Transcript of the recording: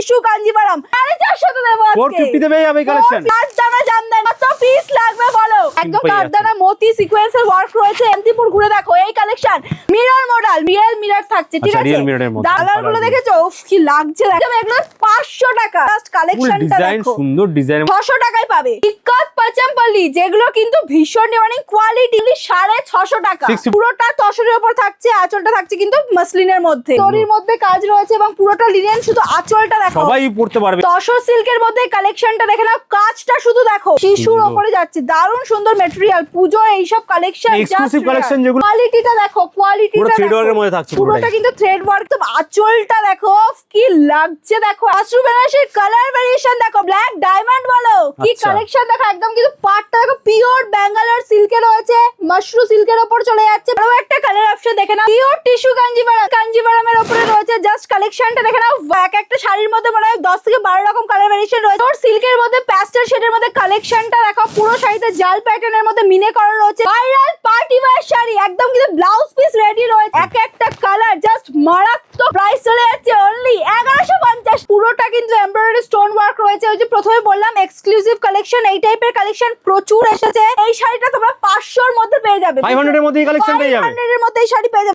Tissue Kanjivaram 450 দেব আজকে 450 তে পেয়ে যাবে এই কালেকশন। কাঠদানা জামদানি কত পিস লাগবে বলো? একদম কাঠদানা মতি সিকোয়েন্সের ওয়ার্ক রয়েছে। এমতিপুর ঘুরে দেখো এই collection mirror model, real mirror থাকছে, ঠিক আছে? কালার গুলো দেখেছো? উফ কি লাগছে দেখো। এগুলো 500 টাকা। জাস্ট কালেকশনটা দেখো, সুন্দর ডিজাইন 600 টাকায় পাবে। ইক্কাত পাচামপল্লি যেগুলো কিন্তু ভীষণ মানে কোয়ালিটি 650 টাকা। পুরোটা তসরের উপর থাকছে, আঁচলটা থাকছে কিন্তু মাসলিনের মধ্যে, দড়ির মধ্যে কাজ রয়েছে এবং পুরোটা লিনেন। শুধু আঁচলটা দেখো, সবাই পড়তে পারবে। তসর সিল্কের মধ্যে কালেকশনটা দেখে নাও, কাজটা শুধু দেখো, শিশুর উপরে যাচ্ছে, দারুণ সুন্দর ম্যাটেরিয়াল। পুজো এইসব কালেকশন, এক্সক্লুসিভ কালেকশন যেগুলো কোয়ালিটিটা দেখো, কোয়ালিটিটা পুরো থ্রেড ওয়ার্কের মধ্যে থাকছে, পুরোটা কিন্তু থ্রেড ওয়ার্ক। তো আঁচলটা দেখো কি লাগছে দেখো, আশ্রু বেনারসির কালার ভেরিয়েশন দেখো, ব্ল্যাক ডায়মন্ড বলো কি কালেকশন দেখো। একদম কিন্তু পাটটা দেখো পিওর ব্যাঙ্গালোর সিল্কে রয়েছে, মাশরু সিল্কের উপর চলে যাচ্ছে। আরো একটা কালার অপশন দেখে নাও, পিওর টিস্যু কাঞ্জিভারাম, কাঞ্জিভারামের উপরে রয়েছে। জাস্ট কালেকশনটা দেখে নাও, এক একটা শাড়ির মধ্যে মনে হয় 10 থেকে 12 রকম কালার ভেরিয়েশন রয়েছে। তোর সিল্কের মধ্যে প্যাস্টেল শেডের মধ্যে কালেকশনটা দেখো, পুরো শাড়িতে জাল প্যাটার্নের মধ্যে মিনে করা রয়েছে। ভাইরাল পার্টি ওয়্যার শাড়ি, একদম কিন্তু ব্লাউজ পিস রেডি রয়েছে। এক একটা কালার জাস্ট মারাত্মক। প্রাইস চলে যাচ্ছে অনলি 1150। পুরোটা কিন্তু এমব্রয়ডারি স্টোন ওয়ার্ক রয়েছে। ওই যে প্রথমে বললাম এক্সক্লুসিভ কালেকশন, এই টাইপের কালেকশন প্রচুর এসেছে। এই শাড়িটা তোমরা 500 এর মধ্যে পেয়ে যাবে, 500 এর মধ্যে এই কালেকশন পেয়ে যাবে, 500 এর মধ্যে এই শাড়ি পেয়ে যাবে।